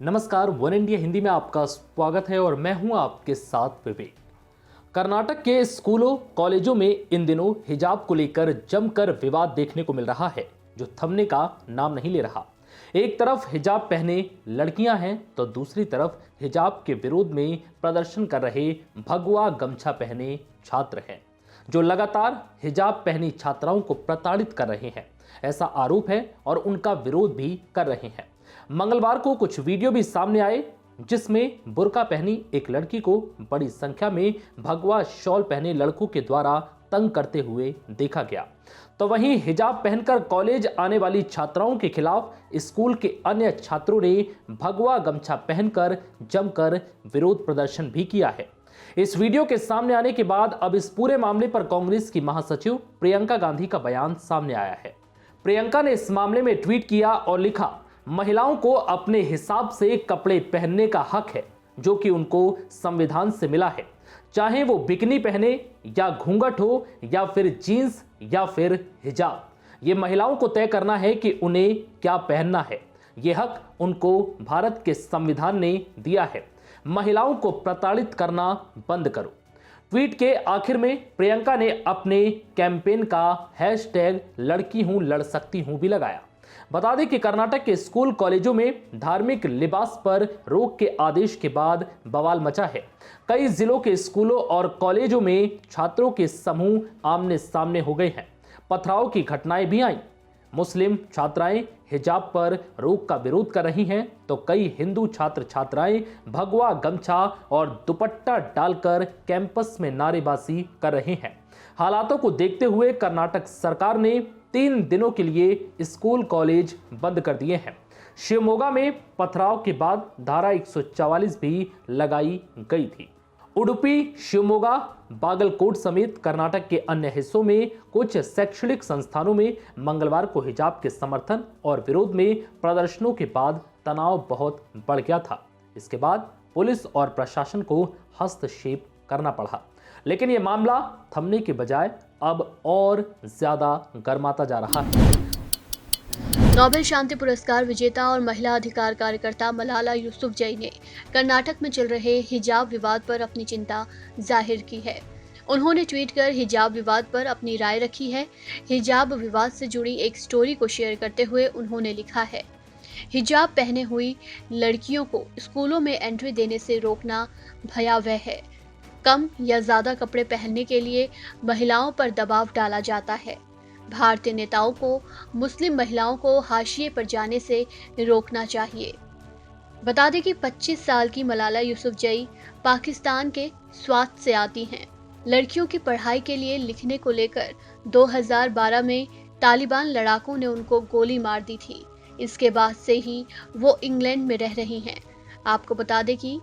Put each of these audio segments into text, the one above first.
नमस्कार, one India Hindi में आपका स्वागत है और मैं हूं आपके साथ विवेक। कर्नाटक के स्कूलों कॉलेजों में इन दिनों हिजाब को लेकर जमकर विवाद देखने को मिल रहा है, जो थमने का नाम नहीं ले रहा। एक तरफ हिजाब पहने लड़कियां हैं तो दूसरी तरफ हिजाब के विरोध में प्रदर्शन कर रहे भगवा गमछा पहने छात्र हैं, जो लगातार हिजाब पहनी छात्राओं को प्रताड़ित कर रहे हैं, ऐसा आरोप है और उनका विरोध भी कर रहे हैं। मंगलवार को कुछ वीडियो भी सामने आए जिसमें बुर्का पहनी एक लड़की को बड़ी संख्या में भगवा शॉल पहने लड़कों के द्वारा तंग करते हुए देखा गया। तो वहीं हिजाब पहनकर कॉलेज आने वाली छात्राओं के खिलाफ स्कूल के अन्य छात्रों ने भगवा गमछा पहनकर जमकर विरोध प्रदर्शन भी किया है। इस वीडियो के सामने आने के बाद अब इस पूरे मामले पर कांग्रेस की महासचिव प्रियंका गांधी का बयान सामने आया है। प्रियंका ने इस मामले में ट्वीट किया और लिखा, महिलाओं को अपने हिसाब से कपड़े पहनने का हक है जो कि उनको संविधान से मिला है, चाहे वो बिकनी पहने या घूंघट हो या फिर जीन्स या फिर हिजाब। ये महिलाओं को तय करना है कि उन्हें क्या पहनना है। ये हक उनको भारत के संविधान ने दिया है। महिलाओं को प्रताड़ित करना बंद करो। ट्वीट के आखिर में प्रियंका ने अपने कैंपेन का हैशटैग लड़की हूं लड़ सकती हूं भी लगाया। बता दें कि कर्नाटक के स्कूल कॉलेजों में धार्मिक लिबास पर रोक के आदेश के बाद बवाल मचा है। कई जिलों के स्कूलों और कॉलेजों में छात्रों के समूह आमने सामने हो गए हैं। पथराव की घटनाएं भी आईं। मुस्लिम छात्राएं हिजाब पर रोक का विरोध कर रही हैं तो कई हिंदू छात्र छात्राएं भगवा गमछा और दुपट्टा डालकर कैंपस में नारेबाजी कर रहे हैं। हालातों को देखते हुए कर्नाटक सरकार ने 3 दिनों के लिए स्कूल कॉलेज बंद कर दिए हैं। शिवमोगा में पथराव के बाद धारा 144 भी लगाई गई थी। उडुपी, शिवमोगा, बागलकोट समेत कर्नाटक के अन्य हिस्सों में कुछ शैक्षणिक संस्थानों में मंगलवार को हिजाब के समर्थन और विरोध में प्रदर्शनों के बाद तनाव बहुत बढ़ गया था। इसके बाद पुलिस और प्रशासन को हस्तक्षेप करना पड़ा, लेकिन यह मामला थमने के बजाय अब और ज्यादा गर्माता जा रहा है। नोबेल शांति पुरस्कार विजेता और महिला अधिकार कार्यकर्ता मलाला यूसुफजई ने कर्नाटक में चल रहे हिजाब विवाद पर अपनी चिंता जाहिर की है। उन्होंने ट्वीट कर हिजाब विवाद पर अपनी राय रखी है। हिजाब विवाद से जुड़ी एक स्टोरी को शेयर करते हुए उन्होंने लिखा है, हिजाब पहने हुई लड़कियों को स्कूलों में एंट्री देने से रोकना भयावह है। कम या ज्यादा कपड़े पहनने के लिए महिलाओं पर दबाव डाला जाता है। भारतीय नेताओं को मुस्लिम महिलाओं को हाशिए पर जाने से रोकना चाहिए। बता दें कि 25 साल की मलाला यूसुफजई पाकिस्तान के स्वात से आती हैं। लड़कियों की पढ़ाई के लिए लिखने को लेकर 2012 में तालिबान लड़ाकों ने उनको गोली मार दी थी। इसके बाद से ही वो इंग्लैंड में रह रही हैं। आपको बता दें कि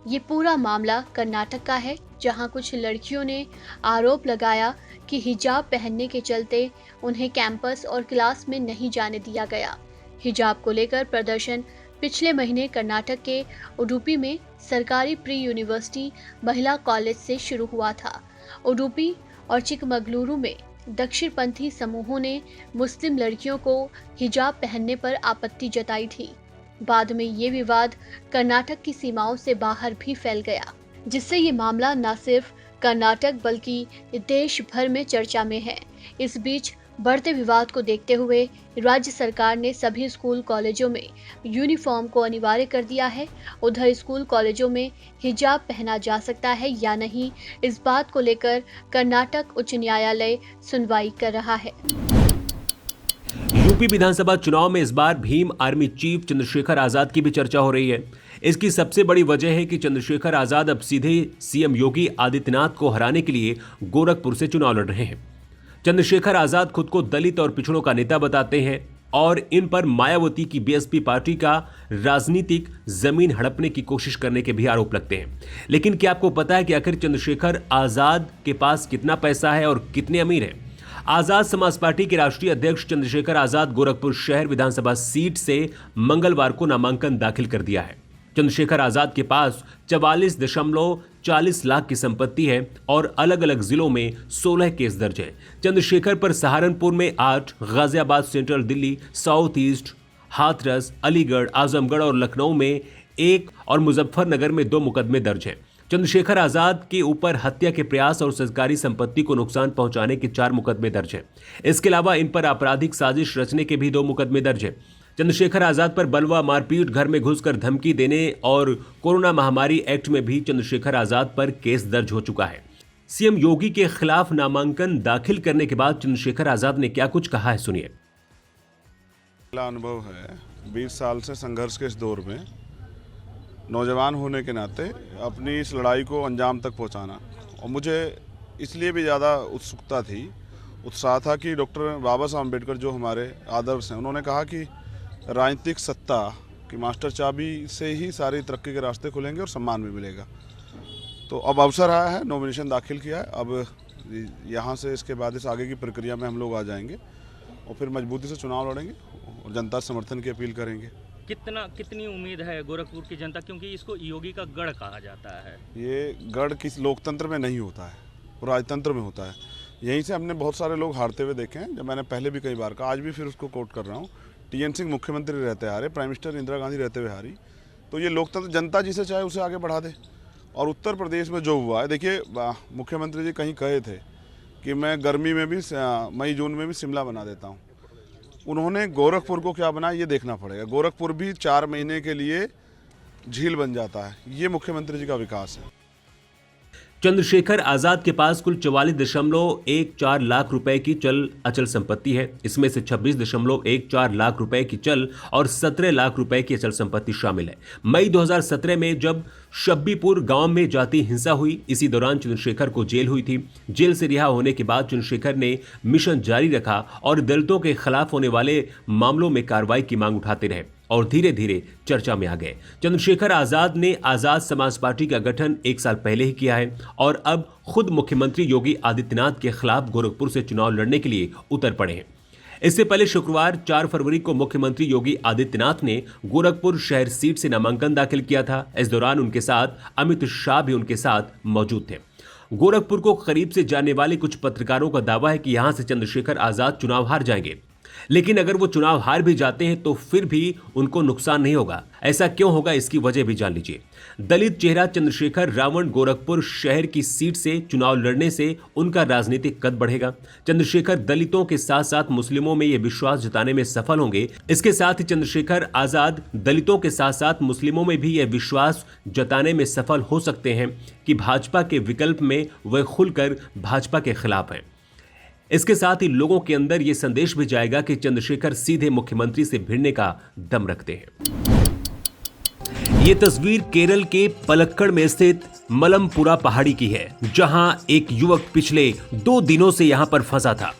ये पूरा मामला कर्नाटक का है, जहां कुछ लड़कियों ने आरोप लगाया कि हिजाब पहनने के चलते उन्हें कैंपस और क्लास में नहीं जाने दिया गया। हिजाब को लेकर प्रदर्शन पिछले महीने कर्नाटक के उडुपी में सरकारी प्री यूनिवर्सिटी महिला कॉलेज से शुरू हुआ था। उडुपी और चिकमगलुरु में दक्षिणपंथी समूहों ने मुस्लिम लड़कियों को हिजाब पहनने पर आपत्ति जताई थी। बाद में ये विवाद कर्नाटक की सीमाओं से बाहर भी फैल गया, जिससे ये मामला न सिर्फ कर्नाटक बल्कि देश भर में चर्चा में है। इस बीच बढ़ते विवाद को देखते हुए राज्य सरकार ने सभी स्कूल कॉलेजों में यूनिफॉर्म को अनिवार्य कर दिया है। उधर स्कूल कॉलेजों में हिजाब पहना जा सकता है या नहीं, इस बात को लेकर कर्नाटक उच्च न्यायालय सुनवाई कर रहा है। यूपी विधानसभा चुनाव में इस बार भीम आर्मी चीफ चंद्रशेखर आजाद की भी चर्चा हो रही है। इसकी सबसे बड़ी वजह है कि चंद्रशेखर आजाद अब सीधे सीएम योगी आदित्यनाथ को हराने के लिए गोरखपुर से चुनाव लड़ रहे हैं। चंद्रशेखर आजाद खुद को दलित और पिछड़ों का नेता बताते हैं और इन पर मायावती की बीएसपी पार्टी का राजनीतिक जमीन हड़पने की कोशिश करने के भी आरोप लगते हैं। लेकिन क्या आपको पता है कि आखिर चंद्रशेखर आजाद के पास कितना पैसा है और कितने अमीर हैं? आजाद समाज पार्टी के राष्ट्रीय अध्यक्ष चंद्रशेखर आजाद गोरखपुर शहर विधानसभा सीट से मंगलवार को नामांकन दाखिल कर दिया है। चंद्रशेखर आजाद के पास 44.40 लाख की संपत्ति है और अलग अलग जिलों में 16 केस दर्ज हैं। चंद्रशेखर पर सहारनपुर में 8, Ghaziabad, central Delhi, south east, Hathras, Aligarh, Azamgarh और लखनऊ में 1 और मुजफ्फरनगर में 2 मुकदमे दर्ज हैं। चंद्रशेखर आजाद के ऊपर हत्या के प्रयास और सरकारी संपत्ति को नुकसान पहुंचाने के 4 मुकदमे दर्ज हैं। इसके अलावा इन पर आपराधिक साजिश रचने के भी 2 मुकदमे दर्ज हैं। चंद्रशेखर आजाद पर बलवा, मारपीट, घर में घुसकर धमकी देने और कोरोना महामारी एक्ट में भी चंद्रशेखर आजाद पर केस दर्ज हो चुका है। सीएम योगी के खिलाफ नामांकन दाखिल करने के बाद चंद्रशेखर आजाद ने क्या कुछ कहा है, सुनिए। पहला अनुभव है 20 साल से संघर्ष के इस दौर में नौजवान होने के नाते अपनी इस लड़ाई को अंजाम तक पहुंचाना, और मुझे इसलिए भी ज़्यादा उत्साह था कि डॉक्टर बाबा साहब अम्बेडकर जो हमारे आदर्श हैं, उन्होंने कहा कि राजनीतिक सत्ता की मास्टर चाबी से ही सारी तरक्की के रास्ते खुलेंगे और सम्मान भी मिलेगा। तो अब अवसर आया है, नॉमिनेशन दाखिल किया है। अब यहाँ से इसके बाद इस आगे की प्रक्रिया में हम लोग आ जाएंगे और फिर मजबूती से चुनाव लड़ेंगे और जनता समर्थन की अपील करेंगे। कितनी उम्मीद है गोरखपुर की जनता, क्योंकि इसको योगी का गढ़ कहा जाता है? ये गढ़ किस लोकतंत्र में नहीं होता है, वो राजतंत्र में होता है। यहीं से हमने बहुत सारे लोग हारते हुए देखे हैं। जब मैंने पहले भी कई बार कहा, आज भी फिर उसको कोट कर रहा हूँ, TN सिंह मुख्यमंत्री रहते हारे, प्राइम मिनिस्टर इंदिरा गांधी रहते हुए हारी। तो ये लोकतंत्र जनता जिसे चाहे उसे आगे बढ़ा दे। और उत्तर प्रदेश में जो हुआ है, देखिए मुख्यमंत्री जी कहीं कहे थे कि मैं गर्मी में भी मई जून में भी शिमला बना देता हूँ। उन्होंने गोरखपुर को क्या बनाया ये देखना पड़ेगा। गोरखपुर भी 4 महीने के लिए झील बन जाता है। ये मुख्यमंत्री जी का विकास है। चंद्रशेखर आजाद के पास कुल 44.14 लाख रुपए की चल अचल संपत्ति है। इसमें से 26.14 लाख रुपए की चल और 17 लाख रुपए की अचल संपत्ति शामिल है। मई 2017 में जब शब्बीपुर गांव में जाति हिंसा हुई, इसी दौरान चंद्रशेखर को जेल हुई थी। जेल से रिहा होने के बाद चंद्रशेखर ने मिशन जारी रखा और दलितों के खिलाफ होने वाले मामलों में कार्रवाई की मांग उठाते रहे और धीरे धीरे चर्चा में आ गए। चंद्रशेखर आजाद ने आजाद समाज पार्टी का गठन 1 साल पहले ही किया है और अब खुद मुख्यमंत्री योगी आदित्यनाथ के खिलाफ गोरखपुर से चुनाव लड़ने के लिए उतर पड़े हैं। इससे पहले शुक्रवार 4 फरवरी को मुख्यमंत्री योगी आदित्यनाथ ने गोरखपुर शहर सीट से नामांकन दाखिल किया था। इस दौरान उनके साथ अमित शाह भी उनके साथ मौजूद थे। गोरखपुर को करीब से जानने वाले कुछ पत्रकारों का दावा है कि यहां से चंद्रशेखर आजाद चुनाव हार जाएंगे, लेकिन अगर वो चुनाव हार भी जाते हैं तो फिर भी उनको नुकसान नहीं होगा। ऐसा क्यों होगा, इसकी वजह भी जान लीजिए। दलित चेहरा चंद्रशेखर रावण गोरखपुर शहर की सीट से चुनाव लड़ने से उनका राजनीतिक कद बढ़ेगा। चंद्रशेखर दलितों के साथ साथ मुस्लिमों में यह विश्वास जताने में सफल होंगे। इसके साथ ही चंद्रशेखर आजाद दलितों के साथ साथ मुस्लिमों में भी यह विश्वास जताने में सफल हो सकते हैं कि भाजपा के विकल्प में वह खुलकर भाजपा के खिलाफ हैं। इसके साथ ही लोगों के अंदर यह संदेश भी जाएगा कि चंद्रशेखर सीधे मुख्यमंत्री से भिड़ने का दम रखते हैं। ये तस्वीर केरल के पलक्कड़ में स्थित मलमपुरा पहाड़ी की है, जहां एक युवक पिछले 2 दिनों से यहां पर फंसा था।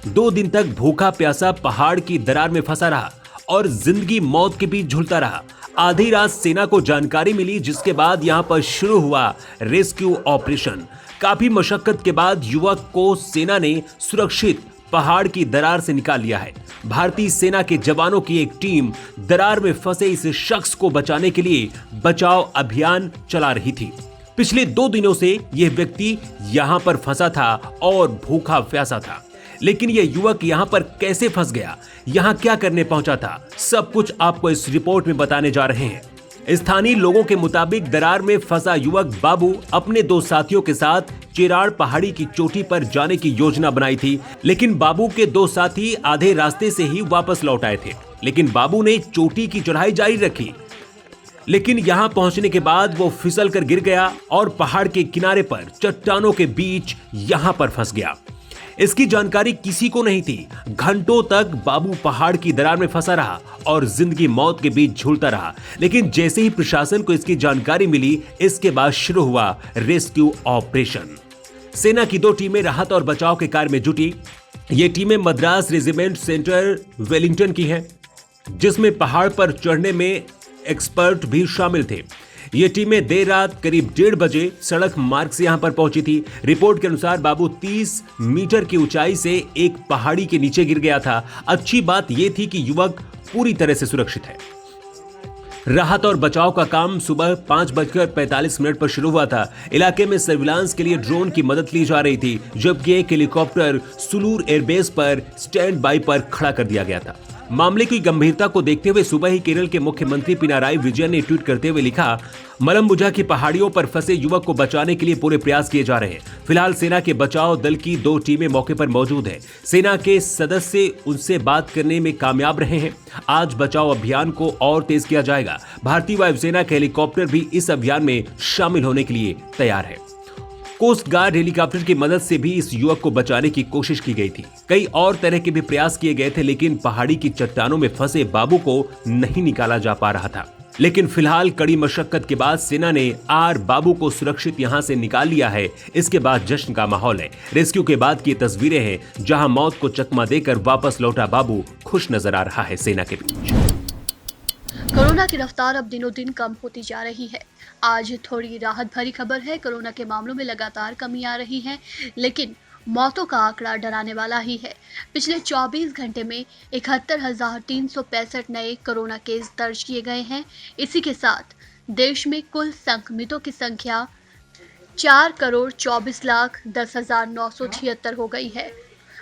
2 दिन तक भूखा प्यासा पहाड़ की दरार में फंसा रहा और जिंदगी मौत के बीच झूलता रहा। आधी रात सेना को जानकारी मिली, जिसके बाद यहां पर शुरू हुआ रेस्क्यू ऑपरेशन। काफी मशक्कत के बाद युवक को सेना ने सुरक्षित पहाड़ की दरार से निकाल लिया है। भारतीय सेना के जवानों की एक टीम दरार में फंसे इस शख्स को बचाने के लिए बचाव अभियान चला रही थी। पिछले 2 दिनों से यह व्यक्ति यहां पर फंसा था और भूखा प्यासा था, लेकिन यह युवक यहां पर कैसे फंस गया, यहां क्या करने पहुंचा था, सब कुछ आपको इस रिपोर्ट में बताने जा रहे हैं। स्थानीय लोगों के मुताबिक दरार में फंसा युवक बाबू अपने 2 साथियों के साथ चेराड़ पहाड़ी की चोटी पर जाने की योजना बनाई थी, लेकिन बाबू के 2 साथी आधे रास्ते से ही वापस लौट आए थे। लेकिन बाबू ने चोटी की चढ़ाई जारी रखी, लेकिन यहां पहुंचने के बाद वो फिसल कर गिर गया और पहाड़ के किनारे पर चट्टानों के बीच यहां पर फंस गया। इसकी जानकारी किसी को नहीं थी। घंटों तक बाबू पहाड़ की दरार में फंसा रहा और जिंदगी मौत के बीच झूलता रहा, लेकिन जैसे ही प्रशासन को इसकी जानकारी मिली, इसके बाद शुरू हुआ रेस्क्यू ऑपरेशन। सेना की 2 टीमें राहत और बचाव के कार्य में जुटी। ये टीमें मद्रास रेजिमेंट सेंटर वेलिंगटन की हैं, जिसमें पहाड़ पर चढ़ने में एक्सपर्ट भी शामिल थे। ये टीमें देर रात करीब 1:30 बजे सड़क मार्ग से यहां पर पहुंची थी। रिपोर्ट के अनुसार बाबू 30 मीटर की ऊंचाई से एक पहाड़ी के नीचे गिर गया था। अच्छी बात यह थी कि युवक पूरी तरह से सुरक्षित है। राहत और बचाव का काम सुबह 5:45 पर शुरू हुआ था। इलाके में सर्विलांस के लिए ड्रोन की मदद ली जा रही थी, जबकि एक हेलीकॉप्टर सुलूर एयरबेस पर स्टैंड बाई पर खड़ा कर दिया गया था। मामले की गंभीरता को देखते हुए सुबह ही केरल के मुख्यमंत्री पिनाराई विजयन ने ट्वीट करते हुए लिखा, मलम्बुझा की पहाड़ियों पर फंसे युवक को बचाने के लिए पूरे प्रयास किए जा रहे हैं। फिलहाल सेना के बचाव दल की 2 टीमें मौके पर मौजूद हैं। सेना के सदस्य उनसे बात करने में कामयाब रहे हैं। आज बचाव अभियान को और तेज किया जाएगा। भारतीय वायुसेना के हेलीकॉप्टर भी इस अभियान में शामिल होने के लिए तैयार है। कोस्ट गार्ड हेलीकॉप्टर की मदद से भी इस युवक को बचाने की कोशिश की गई थी। कई और तरह के भी प्रयास किए गए थे, लेकिन पहाड़ी की चट्टानों में फंसे बाबू को नहीं निकाला जा पा रहा था। लेकिन फिलहाल कड़ी मशक्कत के बाद सेना ने बाबू को सुरक्षित यहां से निकाल लिया है। इसके बाद जश्न का माहौल है। रेस्क्यू के बाद की तस्वीरें हैं जहां मौत को चकमा देकर वापस लौटा बाबू खुश नजर आ रहा है सेना के बीच। कोरोना की रफ्तार अब दिनों दिन कम होती जा रही है। आज थोड़ी राहत भरी खबर है। कोरोना के मामलों में लगातार कमी आ रही है, लेकिन मौतों का आंकड़ा डराने वाला ही है। पिछले 24 घंटे में 71,365 नए कोरोना केस दर्ज किए गए हैं। इसी के साथ देश में कुल संक्रमितों की संख्या 4,24,10,976 हो गई है।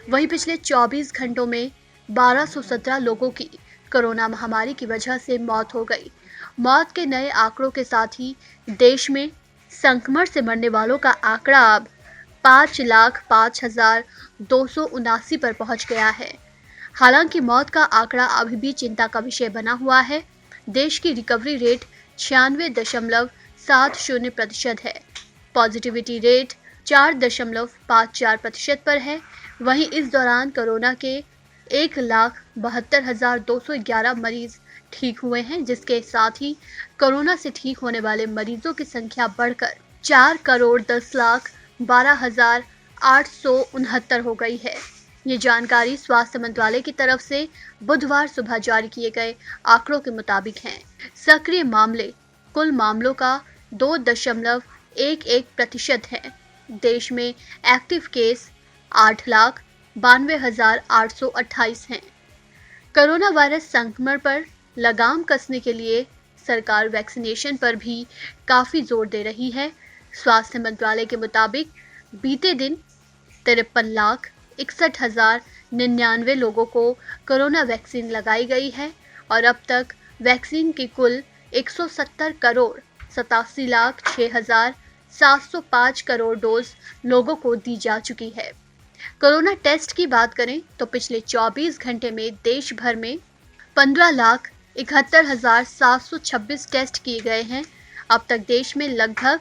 वहीं पिछले 24 घंटों में 1217 लोगों की कोरोना महामारी की वजह से मौत हो गई। मौत के नए आंकड़ों के साथ ही देश में संक्रमण से मरने वालों का आंकड़ा अब 5,05,279 पर पहुंच गया है। हालांकि मौत का आंकड़ा अभी भी चिंता का विषय बना हुआ है। देश की रिकवरी रेट 96.70% है। पॉजिटिविटी रेट 4.54% पर है। वहीं इस दौरान कोरोना के 1,72,211 मरीज ठीक हुए हैं, जिसके साथ ही कोरोना से ठीक होने वाले मरीजों की संख्या बढ़कर 4,10,12,869 हो गई है। ये जानकारी स्वास्थ्य मंत्रालय की तरफ से बुधवार सुबह जारी किए गए आंकड़ों के मुताबिक हैं। सक्रिय मामले कुल मामलों का 2.11% है। देश में एक्टिव केस 8,92,828 हैं। कोरोना वायरस संक्रमण पर लगाम कसने के लिए सरकार वैक्सीनेशन पर भी काफ़ी जोर दे रही है। स्वास्थ्य मंत्रालय के मुताबिक बीते दिन 53,61,099 लोगों को कोरोना वैक्सीन लगाई गई है और अब तक वैक्सीन की कुल 170,87,06,705 करोड़ डोज लोगों को दी जा चुकी है। कोरोना टेस्ट की बात करें तो पिछले 24 घंटे में देश भर में 15,71,726 टेस्ट किए गए हैं। अब तक देश में लगभग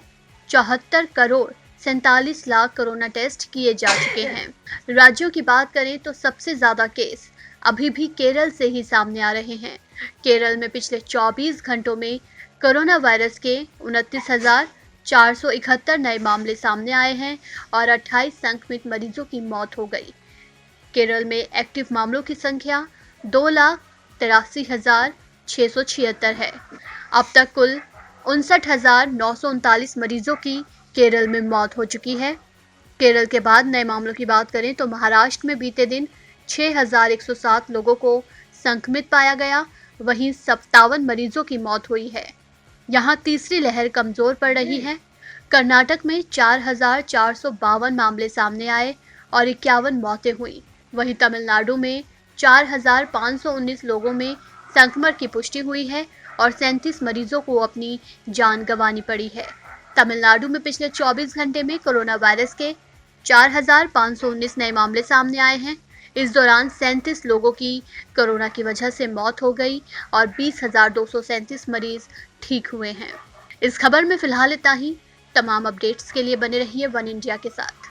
74,47 लाख कोरोना टेस्ट किए जा चुके हैं। राज्यों की बात करें तो सबसे ज़्यादा केस अभी भी केरल से ही सामने आ रहे हैं। केरल में पिछले 24 घंटों में कोरोना वायरस के 29,471 नए मामले सामने आए हैं और 28 संक्रमित मरीजों की मौत हो गई। केरल में एक्टिव मामलों की संख्या 2,83,676 है। अब तक कुल 59,939 मरीजों की केरल में मौत हो चुकी है। केरल के बाद नए मामलों की बात करें तो महाराष्ट्र में बीते दिन 6,107 लोगों को संक्रमित पाया गया। वहीं 57 मरीजों की मौत हुई है। यहाँ तीसरी लहर कमजोर पड़ रही है। कर्नाटक में 4,452 मामले सामने आए और 51 मौतें हुई। वहीं तमिलनाडु में 4,519 लोगों में संक्रमण की पुष्टि हुई है और 37 मरीजों को अपनी जान गंवानी पड़ी है। तमिलनाडु में पिछले 24 घंटे में कोरोना वायरस के 4,519 नए मामले सामने आए हैं। इस दौरान 37 लोगों की कोरोना की वजह से मौत हो गई और 20,237 मरीज ठीक हुए हैं। इस खबर में फिलहाल इतना ही। तमाम अपडेट्स के लिए बने रहिए वन इंडिया के साथ।